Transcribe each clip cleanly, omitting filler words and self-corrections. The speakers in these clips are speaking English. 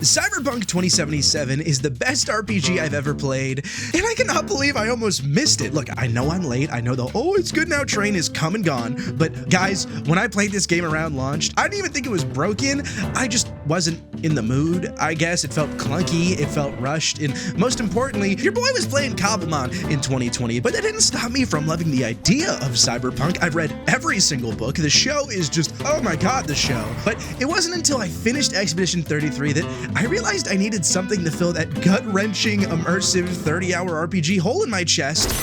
Cyberpunk 2077 is the best RPG I've ever played, and I cannot believe I almost missed it. Look, I know I'm late. I know the it's good now train is come and gone, but guys, when I played this game around launch, I didn't even think it was broken. I just wasn't in the mood. I guess it felt clunky, it felt rushed, and most importantly, your boy was playing cobblemon in 2020, but that didn't stop me from loving the idea of Cyberpunk. I've read every single book. The show is just, oh my god, the show. But it wasn't until I finished Expedition 33 that I realized I needed something to fill that gut-wrenching, immersive 30-hour RPG hole in my chest.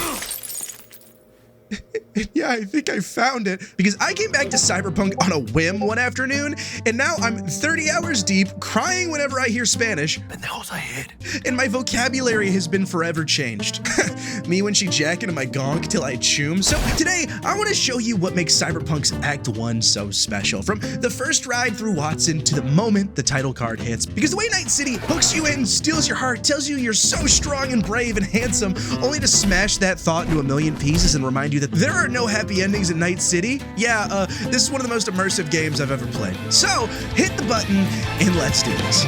Yeah, I think I found it, because I came back to Cyberpunk on a whim one afternoon, and now I'm 30 hours deep, crying whenever I hear Spanish, and my vocabulary has been forever changed. Me when she jack into my gonk till I choom. So today, I want to show you what makes Cyberpunk's Act 1 so special, from the first ride through Watson to the moment the title card hits, because the way Night City hooks you in, steals your heart, tells you you're so strong and brave and handsome, only to smash that thought into a million pieces and remind you that there are no happy endings in Night City. Yeah, this is one of the most immersive games I've ever played. So, hit the button and let's do this.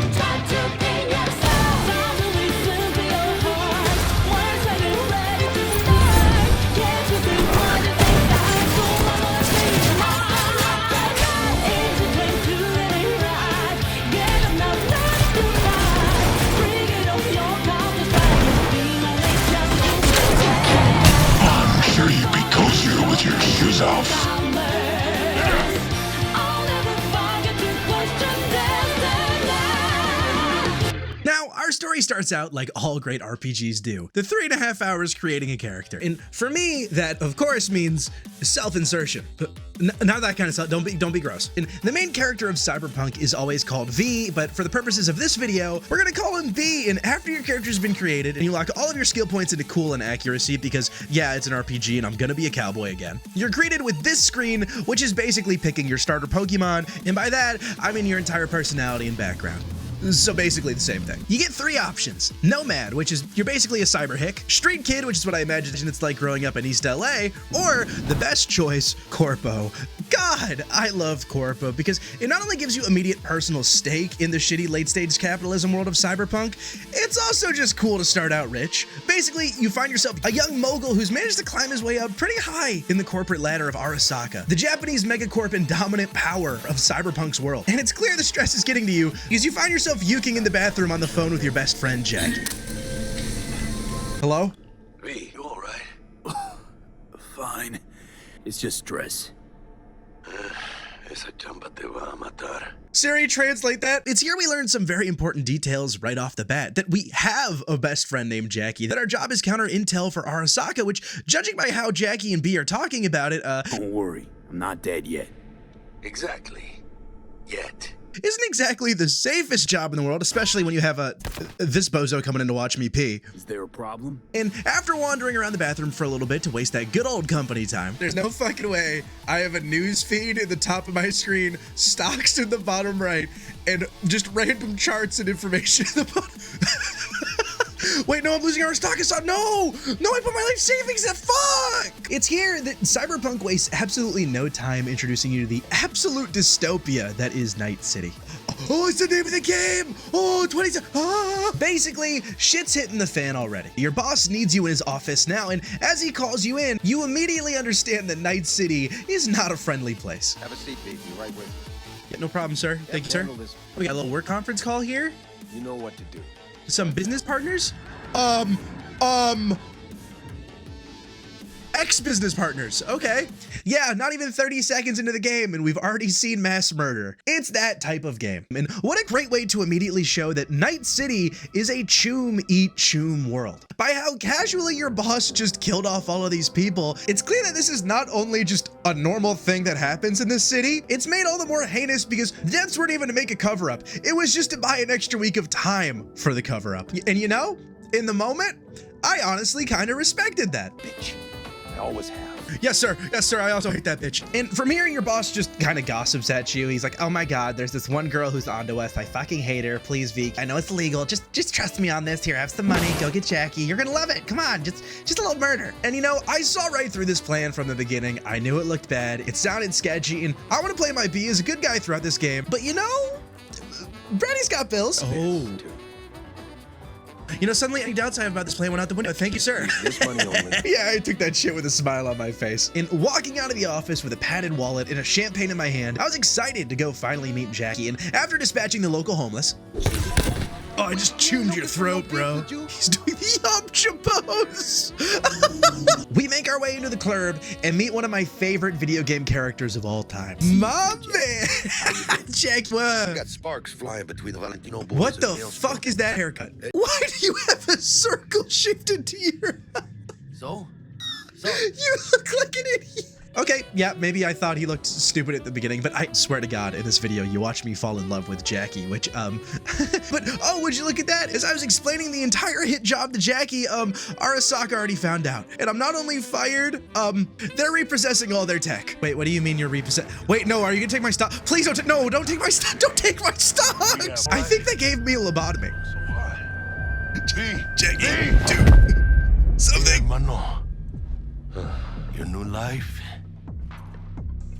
Your shoes off. Now, our story starts out like all great RPGs do. The 3.5 hours creating a character. And for me, that of course means self-insertion. But not that kind of stuff, don't be gross. And the main character of Cyberpunk is always called V, but for the purposes of this video, we're gonna call him V, and after your character's been created, and you lock all of your skill points into cool and accuracy, because yeah, it's an RPG and I'm gonna be a cowboy again. You're greeted with this screen, which is basically picking your starter Pokemon, and by that, I mean your entire personality and background. So basically the same thing. You get 3 options. Nomad, which is you're basically a cyber hick. Street kid, which is what I imagine it's like growing up in East LA. Or the best choice, corpo. God, I love corpo because it not only gives you immediate personal stake in the shitty late stage capitalism world of Cyberpunk, it's also just cool to start out rich. Basically, you find yourself a young mogul who's managed to climb his way up pretty high in the corporate ladder of Arasaka, the Japanese megacorp and dominant power of Cyberpunk's world. And it's clear the stress is getting to you because you find yourself yuking in the bathroom on the phone with your best friend, Jackie. Hello? V, you alright? Fine. It's just stress. Esa chamba te va a matar. Siri, translate that. It's here we learn some very important details right off the bat. That we have a best friend named Jackie, that our job is counter intel for Arasaka, which, judging by how Jackie and B are talking about it, Don't worry, I'm not dead yet. Exactly. Yet. Isn't exactly the safest job in the world, especially when you have this bozo coming in to watch me pee. Is there a problem? And after wandering around the bathroom for a little bit to waste that good old company time, there's no fucking way I have a news feed at the top of my screen, stocks in the bottom right, and just random charts and information at the bottom. Wait, no, I'm losing our stock. No, I put my life savings in. Fuck! It's here that Cyberpunk wastes absolutely no time introducing you to the absolute dystopia that is Night City. Oh, it's the name of the game! Oh, 20... Basically, shit's hitting the fan already. Your boss needs you in his office now, and as he calls you in, you immediately understand that Night City is not a friendly place. Have a seat, baby. Right with you. Yeah, no problem, sir. Thank you, sir. We got a little work conference call here. You know what to do. Some business partners? Ex-business partners, okay. Yeah, not even 30 seconds into the game and we've already seen mass murder. It's that type of game. And what a great way to immediately show that Night City is a choom eat choom world. By how casually your boss just killed off all of these people, it's clear that this is not only just a normal thing that happens in this city, it's made all the more heinous because the deaths weren't even to make a cover-up. It was just to buy an extra week of time for the cover-up. And you know, in the moment, I honestly kind of respected that. Bitch. I always have. Yes, sir. Yes, sir. I also hate that bitch. And from hearing your boss just kind of gossips at you, he's like, oh my God, there's this one girl who's onto us. I fucking hate her. Please, V. I know it's legal. Just trust me on this. Here, have some money. Go get Jackie. You're gonna love it. Come on. Just a little murder. And you know, I saw right through this plan from the beginning. I knew it looked bad. It sounded sketchy. And I want to play my B as a good guy throughout this game. But you know, Brady's got bills. Oh. You know, suddenly any doubts I have about this plan went out the window. Thank you, sir. This money only. Yeah, I took that shit with a smile on my face. And walking out of the office with a padded wallet and a champagne in my hand, I was excited to go finally meet Jackie. And after dispatching the local homeless, oh, I just chewed your throat, bro. He's doing the Yamcha pose. We make our way into the club and meet one of my favorite video game characters of all time. My man. Jack, what? Got sparks flying between the Valentino boys. What the fuck is that haircut? Why do you have a circle shifted to your... So? You look like an idiot. Okay, yeah, maybe I thought he looked stupid at the beginning, but I swear to God, in this video, you watched me fall in love with Jackie, which, but, oh, would you look at that? As I was explaining the entire hit job to Jackie, Arasaka already found out. And I'm not only fired, they're repossessing all their tech. Wait, what do you mean you're repossessing? Wait, no, are you gonna take my stock? Please don't, no, don't take my stock, don't take my stocks! I think they gave me a lobotomy. So what? Jackie, dude, something. Hermano, your new life,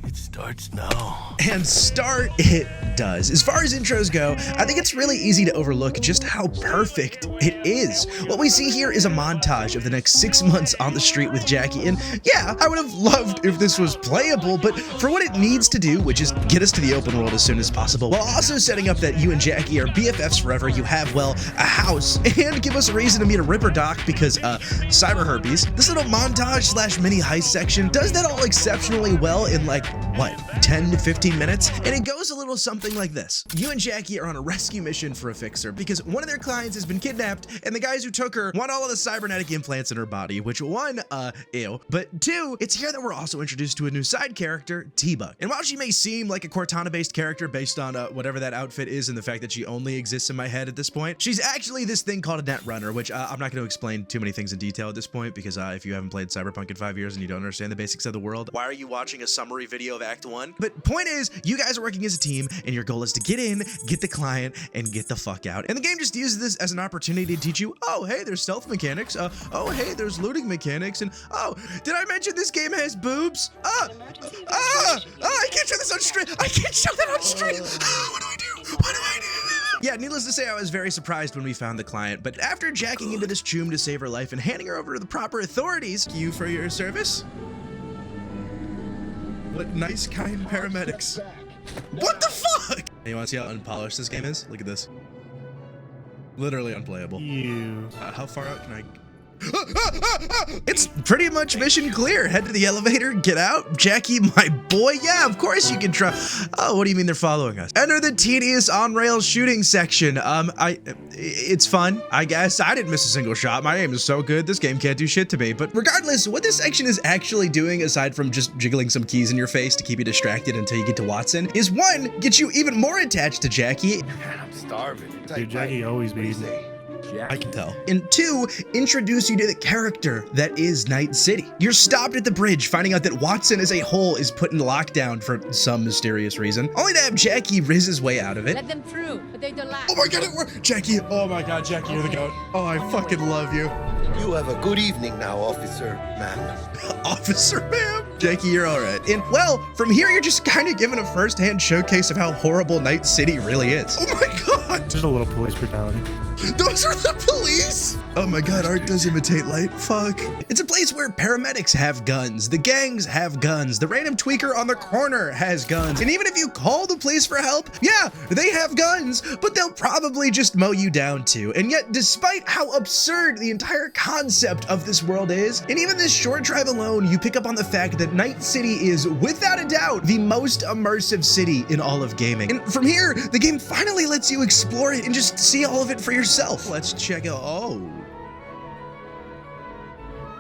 it starts now. And start it does. As far as intros go, I think it's really easy to overlook just how perfect it is. What we see here is a montage of the next 6 months on the street with Jackie, and yeah, I would have loved if this was playable, but for what it needs to do, which is get us to the open world as soon as possible, while also setting up that you and Jackie are BFFs forever, you have, well, a house, and give us a reason to meet a Ripper Doc because, cyber herpes. This little montage slash mini heist section does that all exceptionally well in like, what, 10 to 15 minutes? And it goes a little something like this. You and Jackie are on a rescue mission for a fixer because one of their clients has been kidnapped and the guys who took her want all of the cybernetic implants in her body, which one, ew. But two, it's here that we're also introduced to a new side character, T-Bug. And while she may seem like a Cortana-based character based on whatever that outfit is and the fact that she only exists in my head at this point, she's actually this thing called a net runner, which I'm not going to explain too many things in detail at this point because if you haven't played Cyberpunk in 5 years and you don't understand the basics of the world, why are you watching a summary video of Act 1? But point is, you guys are working as a team and your goal is to get in, get the client, and get the fuck out. And the game just uses this as an opportunity to teach you, oh, hey, there's stealth mechanics. Oh, hey, there's looting mechanics. And oh, did I mention this game has boobs? I can't show this on stream. I can't show that on stream. What do I do? What do I do? Yeah, needless to say, I was very surprised when we found the client, but after jacking into this choom to save her life and handing her over to the proper authorities, thank you for your service. What nice, kind paramedics. What the fuck? Hey, you want to see how unpolished this game is? Look at this. Literally unplayable. How far out can I... It's pretty much mission clear. Head to the elevator, get out. Jackie, my boy. Yeah, of course you can try. Oh, what do you mean they're following us? Enter the tedious on-rail shooting section. It's fun, I guess. I didn't miss a single shot. My aim is so good, this game can't do shit to me. But regardless, what this section is actually doing, aside from just jiggling some keys in your face to keep you distracted until you get to Watson, is one, get you even more attached to Jackie. I'm starving. Dude, Jackie always beats me. I can tell. And two, introduce you to the character that is Night City. You're stopped at the bridge, finding out that Watson as a whole is put in lockdown for some mysterious reason, only to have Jackie riz his way out of it. Let them through, but they don't last. Oh my God, it worked! Jackie, oh my God, Jackie, you're the goat. Oh, I fucking love you. You have a good evening now, officer, ma'am. Officer, ma'am. Jackie, you're all right. And well, from here, you're just kind of given a first-hand showcase of how horrible Night City really is. Oh my God. Just a little police brutality. Those are the police! Oh my God, art does imitate light, fuck. It's a place where paramedics have guns, the gangs have guns, the random tweaker on the corner has guns, and even if you call the police for help, yeah, they have guns, but they'll probably just mow you down too. And yet, despite how absurd the entire concept of this world is, and even this short drive alone, you pick up on the fact that Night City is, without a doubt, the most immersive city in all of gaming. And from here, the game finally lets you explore it and just see all of it for yourself. Let's check out.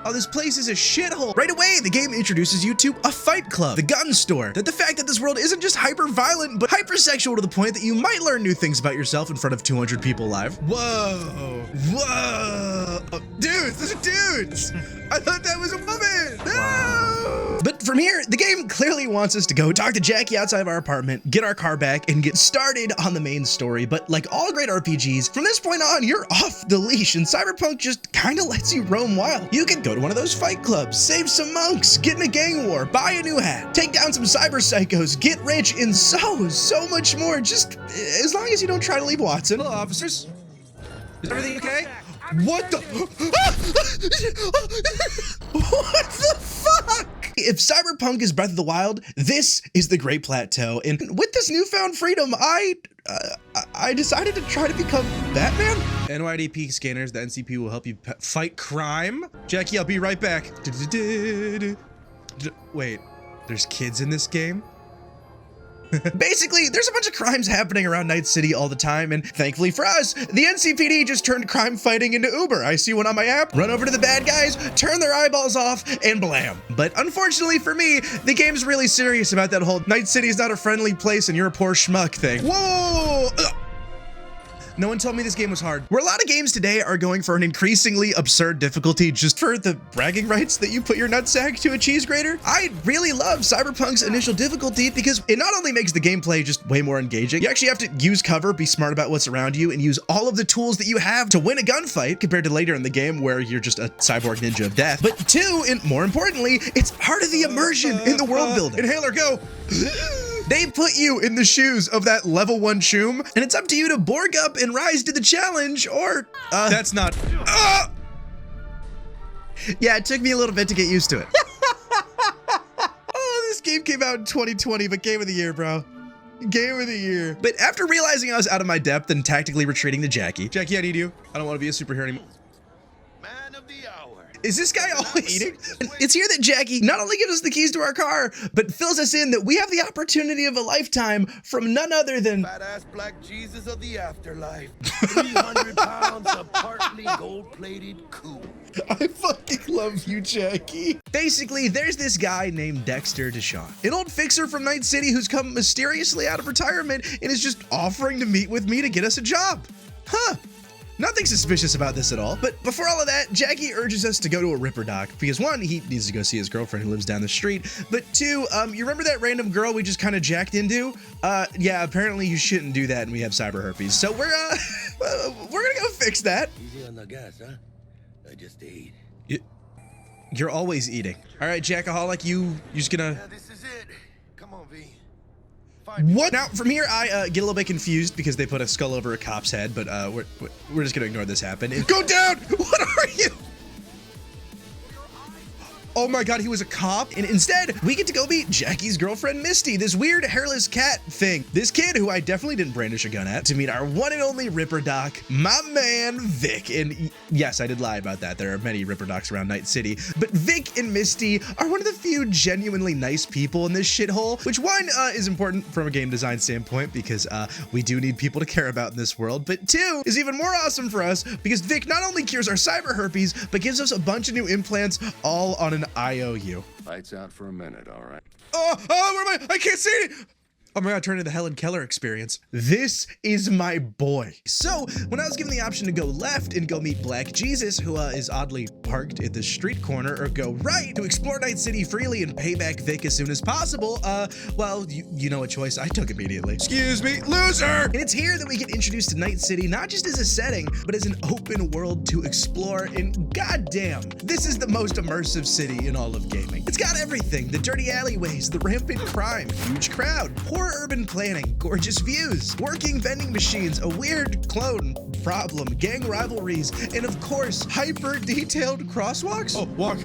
Oh, this place is a shithole. Right away, the game introduces you to a fight club, the gun store. That the fact that this world isn't just hyper-violent, but hypersexual to the point that you might learn new things about yourself in front of 200 people live. Whoa. Whoa. Oh, dudes, those are dudes. I thought that was a woman. No. But But from here, the game clearly wants us to go talk to Jackie outside of our apartment, get our car back, and get started on the main story. But like all great RPGs, from this point on, you're off the leash, and Cyberpunk just kind of lets you roam wild. You could go to one of those fight clubs, save some monks, get in a gang war, buy a new hat, take down some cyber psychos, get rich, and so much more, just as long as you don't try to leave Watson. Hello, officers. Is everything okay? What the? What the fuck? If Cyberpunk is Breath of the Wild, this is the Great Plateau. And with this newfound freedom, I decided to try to become Batman. NYDP scanners, the NCP will help you fight crime. Jackie, I'll be right back. Wait, there's kids in this game? Basically, there's a bunch of crimes happening around Night City all the time, and thankfully for us, the NCPD just turned crime fighting into Uber. I see one on my app, run over to the bad guys, turn their eyeballs off, and blam. But unfortunately for me, the game's really serious about that whole Night City is not a friendly place and you're a poor schmuck thing. Whoa! No one told me this game was hard. Where a lot of games today are going for an increasingly absurd difficulty just for the bragging rights that you put your nutsack to a cheese grater, I really love Cyberpunk's initial difficulty because it not only makes the gameplay just way more engaging, you actually have to use cover, be smart about what's around you, and use all of the tools that you have to win a gunfight compared to later in the game where you're just a cyborg ninja of death. But two, and more importantly, it's part of the immersion in the world building. Inhaler, go! They put you in the shoes of that level 1 choom, and it's up to you to Borg up and rise to the challenge, or, that's not, yeah, it took me a little bit to get used to it. Oh, this game came out in 2020, but game of the year, bro. Game of the year. But after realizing I was out of my depth and tactically retreating to Jackie, I need you. I don't want to be a superhero anymore. Man of the hour. Is this guy always eating? It's here that Jackie not only gives us the keys to our car, but fills us in that we have the opportunity of a lifetime from none other than Badass black Jesus of the afterlife. 300 pounds of partly gold-plated cool. I fucking love you, Jackie. Basically, there's this guy named Dexter Deshawn, an old fixer from Night City who's come mysteriously out of retirement and is just offering to meet with me to get us a job. Huh. Nothing suspicious about this at all, but before all of that, Jackie urges us to go to a Ripper Doc because one, he needs to go see his girlfriend who lives down the street, but two, you remember that random girl we just kind of jacked into? Yeah, apparently you shouldn't do that and we have cyber herpes, so we're gonna go fix that. Easy on the gas, huh? I just ate. You're always eating. All right, Jackaholic, you just gonna... Yeah, this is it. Come on, V. What? Now, from here, I get a little bit confused because they put a skull over a cop's head, but we're just gonna ignore this happen. Go down! What are you? Oh my God, he was a cop. And instead, we get to go meet Jackie's girlfriend, Misty, this weird hairless cat thing. This kid who I definitely didn't brandish a gun at, to meet our one and only Ripper Doc, my man, Vic. And yes, I did lie about that. There are many Ripper Docs around Night City, but Vic and Misty are one of the few genuinely nice people in this shithole, which one is important from a game design standpoint because we do need people to care about in this world, but two is even more awesome for us because Vic not only cures our cyber herpes, but gives us a bunch of new implants all on an IOU. Lights out for a minute, all right? Oh, where am I? I can't see it. Oh my God, turn into the Helen Keller experience. This is my boy. So when I was given the option to go left and go meet Black Jesus, who is oddly parked at the street corner, or go right to explore Night City freely and pay back Vic as soon as possible, well, you know a choice I took immediately. Excuse me, loser! And it's here that we get introduced to Night City, not just as a setting, but as an open world to explore, and goddamn, this is the most immersive city in all of gaming. It's got everything, the dirty alleyways, the rampant crime, huge crowd, poor urban planning, gorgeous views, working vending machines, a weird clone problem, gang rivalries, and of course, hyper detailed crosswalks. Oh, walk.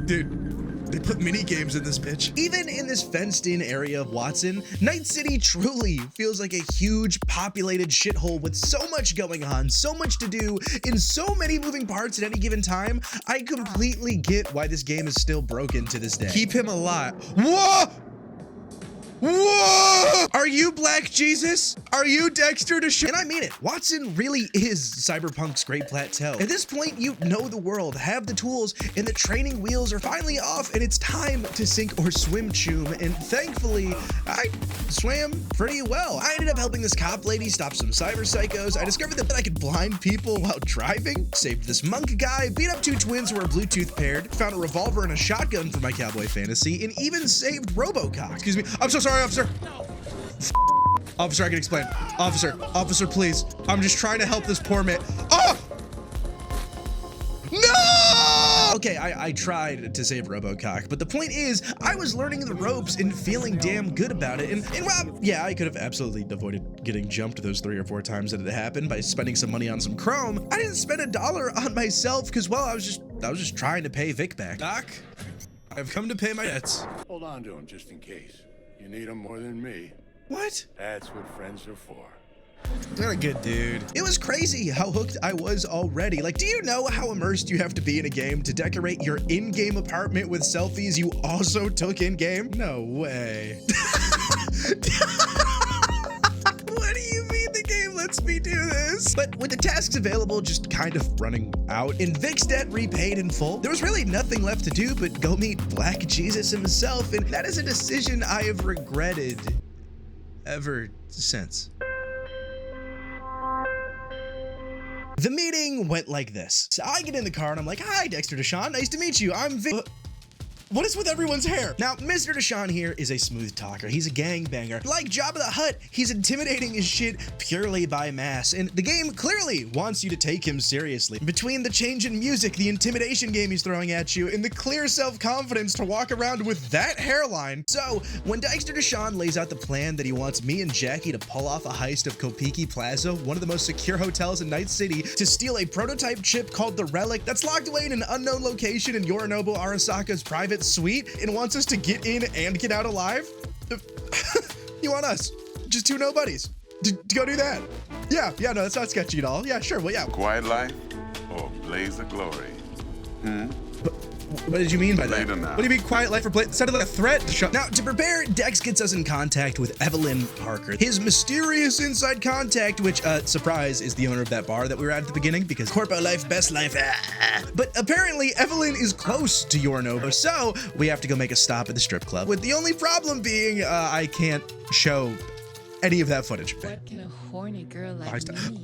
Dude, they put mini games in this bitch. Even in this fenced-in area of Watson, Night City truly feels like a huge populated shithole with so much going on, so much to do, and so many moving parts at any given time. I completely get why this game is still broken to this day. Keep him alive. Whoa! Whoa! Are you you Black Jesus? Are you Dexter Deshawn? And I mean it. Watson really is Cyberpunk's Great Plateau. At this point, you know the world, have the tools, and the training wheels are finally off, and it's time to sink or swim, Choom. And thankfully, I swam pretty well. I ended up helping this cop lady stop some cyber psychos. I discovered that I could blind people while driving, saved this monk guy, beat up 2 twins who are Bluetooth paired, found a revolver and a shotgun for my cowboy fantasy, and even saved Robocock. Excuse me. I'm so sorry, officer. Officer, I can explain. Officer, please. I'm just trying to help this poor man. Oh! No! Okay, I tried to save Robocock, but the point is, I was learning the ropes and feeling damn good about it. And well, yeah, I could have absolutely avoided getting jumped those 3 or 4 times that it happened by spending some money on some chrome. I didn't spend $1 on myself because, well, I was just trying to pay Vic back. Doc, I've come to pay my debts. Hold on to him just in case. You need him more than me. What? That's what friends are for. You're a good dude. It was crazy how hooked I was already. Like, do you know how immersed you have to be in a game to decorate your in-game apartment with selfies you also took in-game? No way. What do you mean the game lets me do this? But with the tasks available just kind of running out and Vic's debt repaid in full, there was really nothing left to do but go meet Black Jesus himself, and that is a decision I have regretted ever since. The meeting went like this. So I get in the car and I'm like, hi, Dexter Deshawn. Nice to meet you. I'm Vic. What is with everyone's hair? Now, Mr. Deshawn here is a smooth talker. He's a gangbanger. Like Jabba the Hutt, he's intimidating his shit purely by mass, and the game clearly wants you to take him seriously. Between the change in music, the intimidation game he's throwing at you, and the clear self-confidence to walk around with that hairline. So, when Dexter Deshawn lays out the plan that he wants me and Jackie to pull off a heist of Konpeki Plaza, one of the most secure hotels in Night City, to steal a prototype chip called the Relic that's locked away in an unknown location in Yorinobu Arasaka's private suite, and wants us to get in and get out alive? You want us, just 2 nobodies, to go do that? Yeah, no, that's not sketchy at all. Yeah, sure, well, yeah. Quiet life or blaze of glory? What did you mean by that? Later now. What do you mean quiet life or play? It sounded like a threat. Now, to prepare, Dex gets us in contact with Evelyn Parker, his mysterious inside contact, which, surprise, is the owner of that bar that we were at the beginning, because corpo life, best life. But apparently, Evelyn is close to Yorinobu, so we have to go make a stop at the strip club, with the only problem being, I can't show any of that footage. What can a horny girl like me?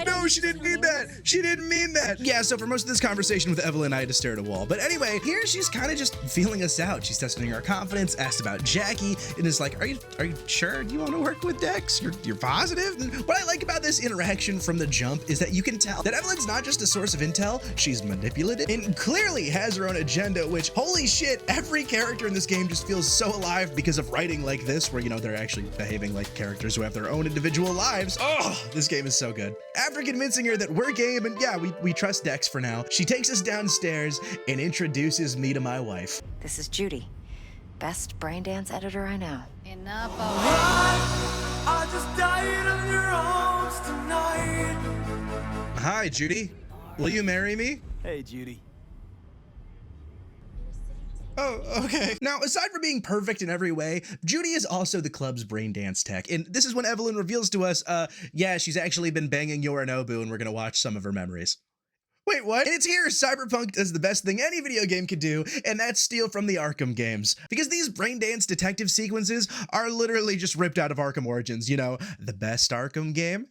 No, she didn't mean that. She didn't mean that. Yeah, so for most of this conversation with Evelyn, I had to stare at a wall. But anyway, here she's kind of just feeling us out. She's testing our confidence, asked about Jackie, and is like, are you sure you want to work with Dex? You're positive? And what I like about this interaction from the jump is that you can tell that Evelyn's not just a source of intel, she's manipulative and clearly has her own agenda, which, holy shit, every character in this game just feels so alive because of writing like this, where, you know, they're actually behaving like characters who have their own individual lives. Oh, this game is so good. After convincing her that we're game and yeah, we trust Dex for now, she takes us downstairs and introduces me to my wife. This is Judy, best Braindance editor I know. Enough already. I just died on your arms tonight. Hi, Judy. Will you marry me? Hey, Judy. Oh, okay. Now, aside from being perfect in every way, Judy is also the club's Braindance tech. And this is when Evelyn reveals to us, yeah, she's actually been banging Yorinobu and we're gonna watch some of her memories. Wait, what? And it's here Cyberpunk does the best thing any video game could do, and that's steal from the Arkham games. Because these Braindance detective sequences are literally just ripped out of Arkham Origins, you know, the best Arkham game.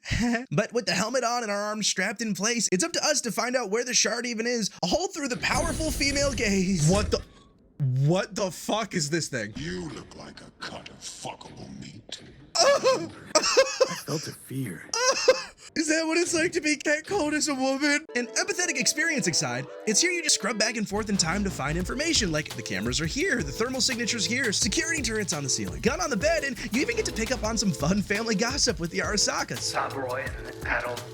But with the helmet on and our arms strapped in place, it's up to us to find out where the shard even is, all through the powerful female gaze. What the fuck is this thing? You look like a cut of fuckable meat. I felt a fear. Is that what it's like to be catcalled as a woman? An empathetic experience aside, it's here you just scrub back and forth in time to find information, like the cameras are here, the thermal signature's here, security turrets on the ceiling, gun on the bed, and you even get to pick up on some fun family gossip with the Arasakas.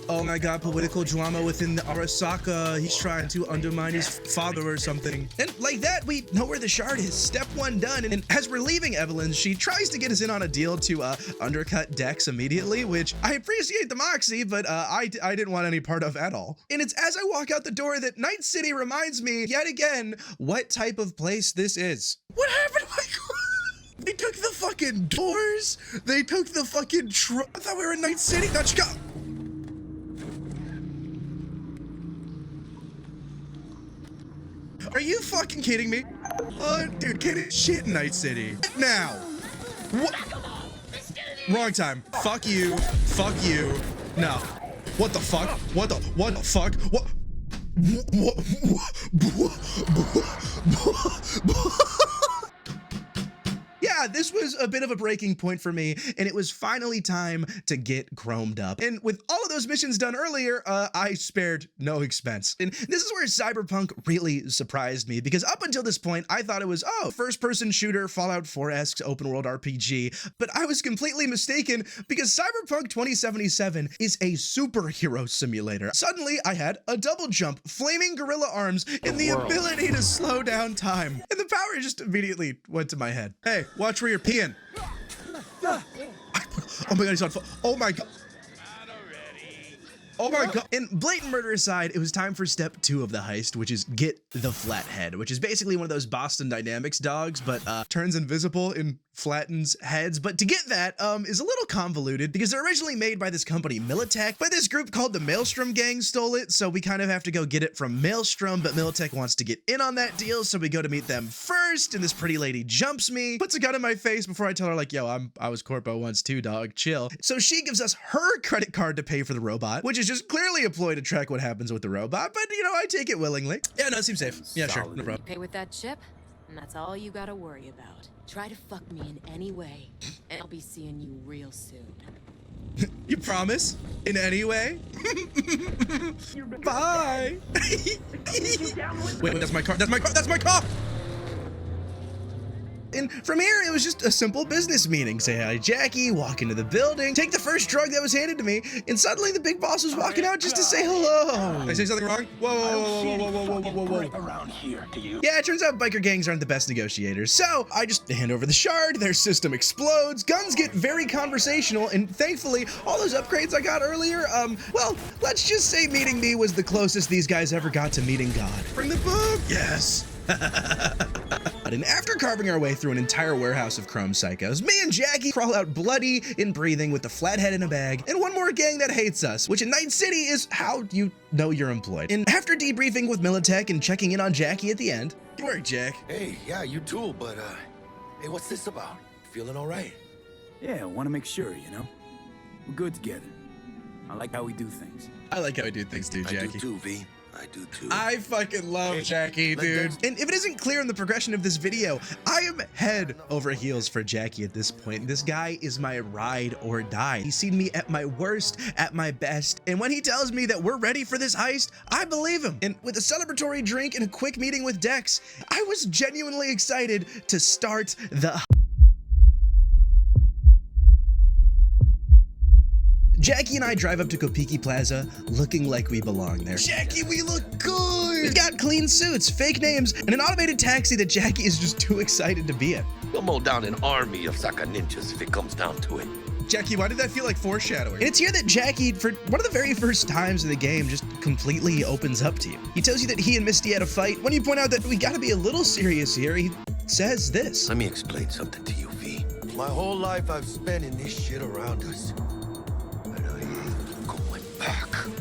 Oh my god, political drama within the Arasaka. He's trying to undermine his father or something. And like that, we know where the shard is. Step 1 done. And as we're leaving Evelyn, she tries to get us in on a deal to undercut Dex immediately, which I appreciate the moxie, but I didn't want any part of at all. And it's as I walk out the door that Night City reminds me yet again what type of place this is. What happened? fucking doors. They took the fucking I thought we were in Night City. Let's go. Are you fucking kidding me? Dude, can't shit in Night City. Now. What? Wrong time. Fuck you. Fuck you. No. What the fuck? What the fuck? What? Yeah, this was a bit of a breaking point for me, and it was finally time to get chromed up. And with all of those missions done earlier, I spared no expense. And this is where Cyberpunk really surprised me, because up until this point, I thought it was, first-person shooter, Fallout 4-esque open-world RPG, but I was completely mistaken, because Cyberpunk 2077 is a superhero simulator. Suddenly, I had a double jump, flaming gorilla arms, and the ability to slow down time. And the power just immediately went to my head. Hey, watch where you're peeing. Oh my god, he's on fire. Oh my god. Oh my god. And blatant murder aside, it was time for step 2 of the heist, which is get the flathead, which is basically one of those Boston Dynamics dogs, but turns invisible and flattens heads. But to get that is a little convoluted, because they're originally made by this company Militech, but this group called the Maelstrom Gang stole it, so we kind of have to go get it from Maelstrom, but Militech wants to get in on that deal, so we go to meet them first, and this pretty lady jumps me, puts a gun in my face before I tell her, like, yo, I was corpo once too, dog, chill. So she gives us her credit card to pay for the robot, which is just clearly a ploy to track what happens with the robot, but you know, I take it willingly. Yeah, no, it seems safe. Yeah, sure, no problem. Pay with that chip, and that's all you gotta worry about. Try to fuck me in any way, and I'll be seeing you real soon. You promise? In any way? Bye! Wait, that's my car, that's my car, that's my car! And from here, it was just a simple business meeting. Say hi to Jackie, walk into the building, take the first drug that was handed to me, and suddenly the big boss was walking out just to say hello. Did I say something wrong? Whoa. Around here, do you? Yeah, it turns out biker gangs aren't the best negotiators. So I just hand over the shard, their system explodes, guns get very conversational, and thankfully, all those upgrades I got earlier, well, let's just say meeting me was the closest these guys ever got to meeting God. Bring the book! Yes. And after carving our way through an entire warehouse of chrome psychos, me and Jackie crawl out bloody and breathing with the flathead in a bag and one more gang that hates us, which in Night City is how you know you're employed. And after debriefing with Militech and checking in on Jackie at the end, good work, Jack. Hey, yeah, you too, but, hey, what's this about? Feeling all right? Yeah, I want to make sure, you know? We're good together. I like how we do things. I like how we do things too, Jackie. I do too, V. I do too. I fucking love Jackie, dude. And if it isn't clear in the progression of this video, I am head over heels for Jackie at this point. This guy is my ride or die. He's seen me at my worst, at my best. And when he tells me that we're ready for this heist, I believe him. And with a celebratory drink and a quick meeting with Dex, I was genuinely excited to start the Jackie and I drive up to Konpeki Plaza looking like we belong there. Jackie, we look good! We've got clean suits, fake names, and an automated taxi that Jackie is just too excited to be in. We'll mow down an army of Saka ninjas if it comes down to it. Jackie, why did that feel like foreshadowing? And it's here that Jackie, for one of the very first times in the game, just completely opens up to you. He tells you that he and Misty had a fight. When you point out that we gotta be a little serious here, he says this. Let me explain something to you, V. My whole life I've spent in this shit around us.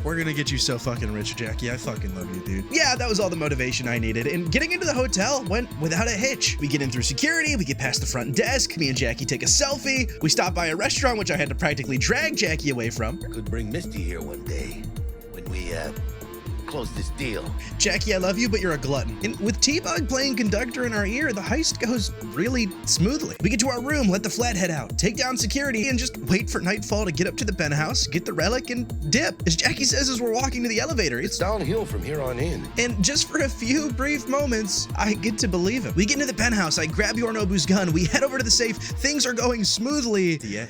We're gonna get you so fucking rich, Jackie. I fucking love you, dude. Yeah, that was all the motivation I needed, and getting into the hotel went without a hitch. We get in through security, we get past the front desk, me and Jackie take a selfie, we stop by a restaurant, which I had to practically drag Jackie away from. Could bring Misty here one day, when we, close this deal. Jackie, I love you, but you're a glutton. And with T-Bug playing conductor in our ear, the heist goes really smoothly. We get to our room, let the flathead out, take down security, and just wait for nightfall to get up to the penthouse, get the relic, and dip. As Jackie says as we're walking to the elevator, It's downhill from here on in. And just for a few brief moments, I get to believe him. We get into the penthouse, I grab Yorinobu's gun, we head over to the safe, things are going smoothly. Yeah.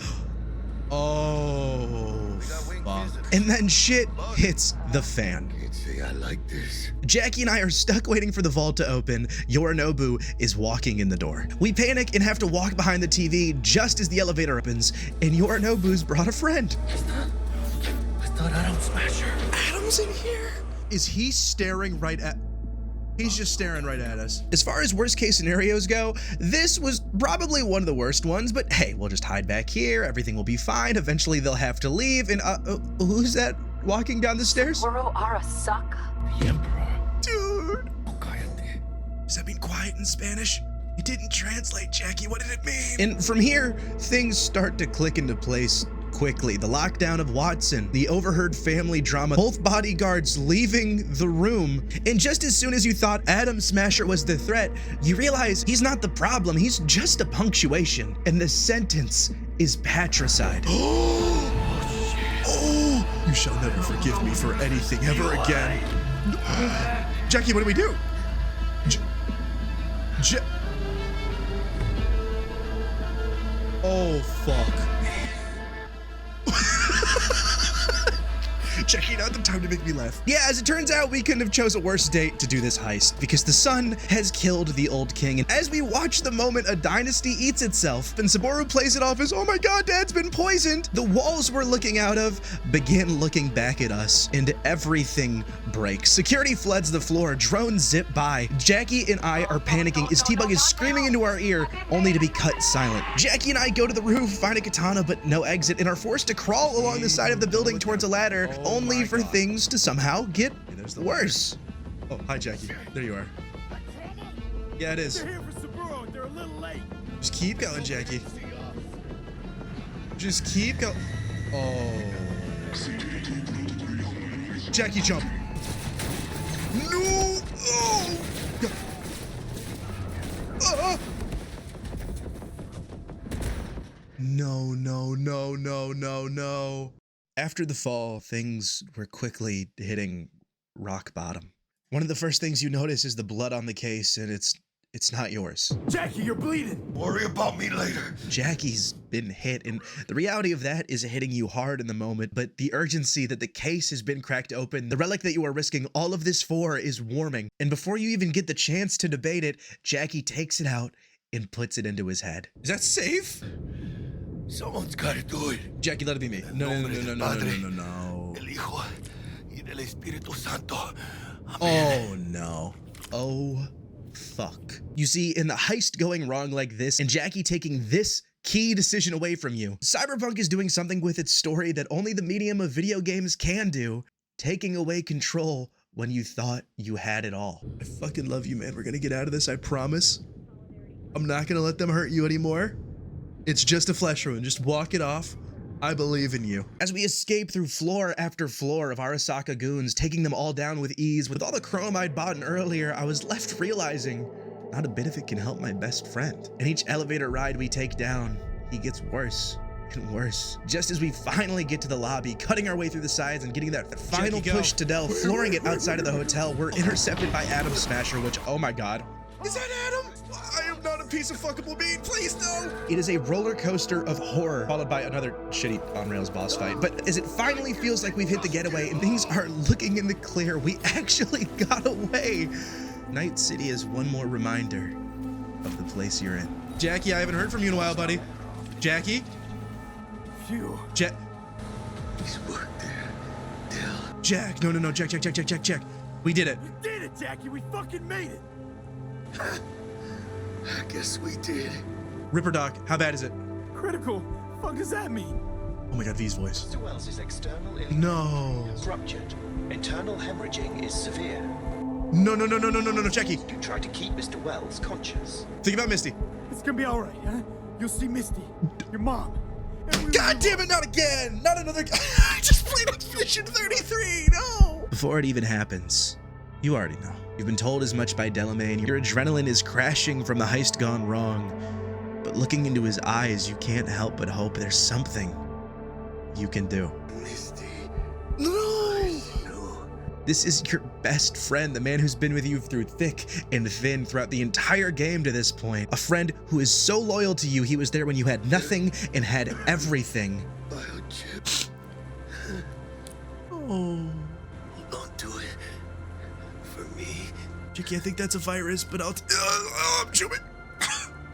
Oh, fuck. And then shit hits the fan. Can't say I like this. Jackie and I are stuck waiting for the vault to open. Yorinobu is walking in the door. We panic and have to walk behind the TV just as the elevator opens, and Yorinobu's brought a friend. I thought Adam Smasher. Adam's in here? Is he staring right at... He's just staring right at us. As far as worst case scenarios go, this was probably one of the worst ones, but hey, we'll just hide back here. Everything will be fine. Eventually they'll have to leave. And who's that walking down the stairs? Arasaka. The Emperor. Dude. Cállate. Does that mean quiet in Spanish? It didn't translate, Jackie. What did it mean? And from here, things start to click into place quickly. The lockdown of Watson, the overheard family drama, both bodyguards leaving the room. And just as soon as you thought Adam Smasher was the threat, you realize he's not the problem. He's just a punctuation. And the sentence is patricide. Oh, you shall never forgive me for anything ever again. Jackie, what do we do? Oh, fuck. Jackie, not the time to make me laugh. Yeah, as it turns out, we couldn't have chose a worse date to do this heist because the sun has killed the old king. And as we watch the moment a dynasty eats itself and Saboru plays it off as, oh my God, Dad's been poisoned, the walls we're looking out of begin looking back at us and everything breaks. Security floods the floor, drones zip by. Jackie and I are panicking as T-Bug is screaming into our ear only to be cut silent. Jackie and I go to the roof, find a katana, but no exit, and are forced to crawl along the side of the building towards a ladder, only for things to somehow get worse. Oh, hi, Jackie. There you are. Yeah, it is. They're here for Saburo. They're a little late. Just keep going, Jackie. Just keep going. Oh. Jackie, jump. No. Oh. No, no, no, no, no, no. After the fall, things were quickly hitting rock bottom. One of the first things you notice is the blood on the case, and it's not yours. Jackie, you're bleeding. Worry about me later. Jackie's been hit, and the reality of that is hitting you hard in the moment, but the urgency that the case has been cracked open, the relic that you are risking all of this for is warming. And before you even get the chance to debate it, Jackie takes it out and puts it into his head. Is that safe? Someone's gotta do it. Jackie, let it be me. No, no, no, no, no, no, no, no, no. El Hijo y del Espíritu Santo. Oh, no. Oh, fuck. You see, in the heist going wrong like this, and Jackie taking this key decision away from you, Cyberpunk is doing something with its story that only the medium of video games can do, taking away control when you thought you had it all. I fucking love you, man. We're gonna get out of this, I promise. I'm not gonna let them hurt you anymore. It's just a flesh wound. Just walk it off. I believe in you. As we escape through floor after floor of Arasaka goons, taking them all down with ease, with all the chrome I'd bought earlier, I was left realizing not a bit of it can help my best friend. And each elevator ride we take down, he gets worse and worse. Just as we finally get to the lobby, cutting our way through the sides and getting that final push to Dell, flooring it outside of the hotel, we're intercepted by Adam Smasher, which, oh my God. Is that Adam? I am not a piece of fuckable meat, please no! It is a roller coaster of horror, followed by another shitty on-rails boss fight. But as it finally feels like we've hit the getaway and things are looking in the clear, we actually got away. Night City is one more reminder of the place you're in. Jackie, I haven't heard from you in a while, buddy. Jackie? Phew. He's worked there. Dell. Jack, no, Jack. We did it. We did it, Jackie. We fucking made it. I guess we did. Ripper Doc, how bad is it? Critical. Fuck does that mean? Oh my God, V's voice. Mr. Wells' external No. is ruptured. Internal hemorrhaging is severe. No, Jackie. To try to keep Mr. Wells conscious. Think about Misty. It's gonna be all right, huh? You'll see Misty, your mom. God damn it, not again! Not another. I just played Expedition 33. No. Before it even happens, you already know. You've been told as much by Delamain. Your adrenaline is crashing from the heist gone wrong. But looking into his eyes, you can't help but hope there's something you can do. Misty. No! This is your best friend, the man who's been with you through thick and thin throughout the entire game to this point. A friend who is so loyal to you, he was there when you had nothing and had everything. Biochip. Oh. Hold on to it. For me. Jackie, I think that's a virus, but I'm chewing.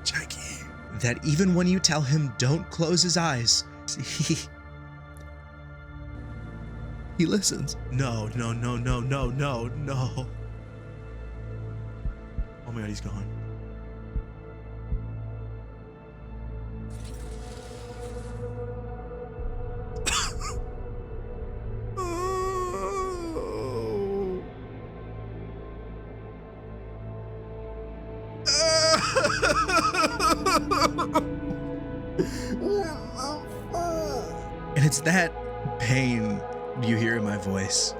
Jackie. That even when you tell him don't close his eyes, he listens. No. Oh my god, he's gone. And it's that pain you hear in my voice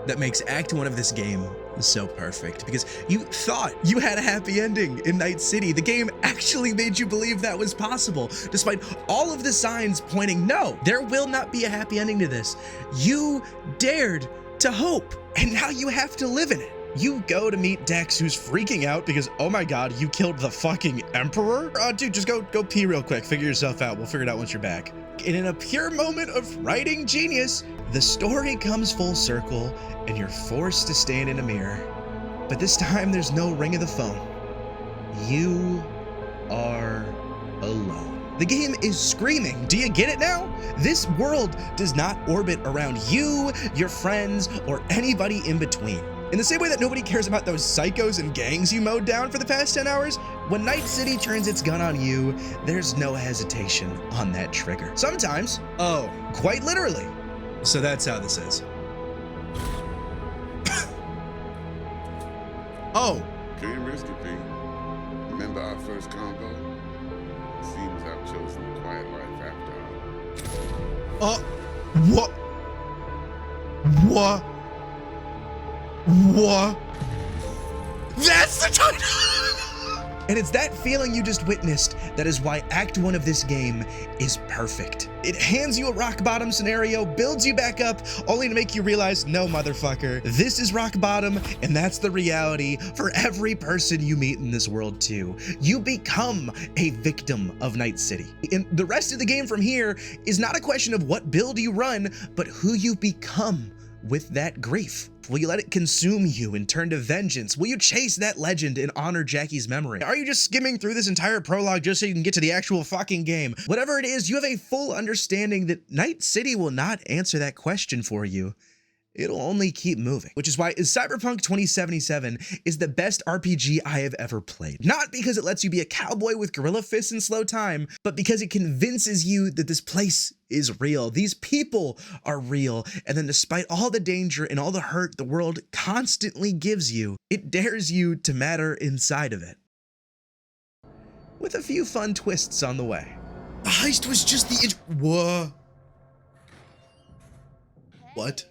that makes Act 1 of this game so perfect, because you thought you had a happy ending in Night City. The game actually made you believe that was possible, despite all of the signs pointing, no, there will not be a happy ending to this. You dared to hope, and now you have to live in it. You go to meet Dex, who's freaking out because, oh my god, you killed the fucking Emperor? Dude, just go pee real quick. Figure yourself out. We'll figure it out once you're back. And in a pure moment of writing genius, the story comes full circle and you're forced to stand in a mirror. But this time, there's no ring of the phone. You are alone. The game is screaming. Do you get it now? This world does not orbit around you, your friends, or anybody in between. In the same way that nobody cares about those psychos and gangs you mowed down for the past 10 hours, when Night City turns its gun on you, there's no hesitation on that trigger. Sometimes, oh, quite literally. So that's how this is. Oh. Can't risk it, P. Remember our first combo? Seems I've chosen the quiet life after all. What? What? What? That's the title! And it's that feeling you just witnessed that is why Act 1 of this game is perfect. It hands you a rock bottom scenario, builds you back up, only to make you realize, no, motherfucker, this is rock bottom, and that's the reality for every person you meet in this world too. You become a victim of Night City. And the rest of the game from here is not a question of what build you run, but who you become with that grief. Will you let it consume you and turn to vengeance? Will you chase that legend and honor Jackie's memory? Are you just skimming through this entire prologue just so you can get to the actual fucking game? Whatever it is, you have a full understanding that Night City will not answer that question for you. It'll only keep moving, which is why Cyberpunk 2077 is the best RPG I have ever played. Not because it lets you be a cowboy with gorilla fists in slow time, but because it convinces you that this place is real. These people are real. And then despite all the danger and all the hurt the world constantly gives you, it dares you to matter inside of it. With a few fun twists on the way. The heist was just the Whoa. What?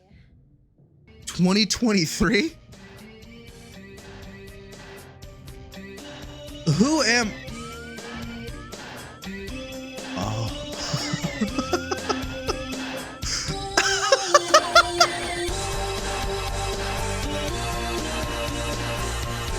2023? Who am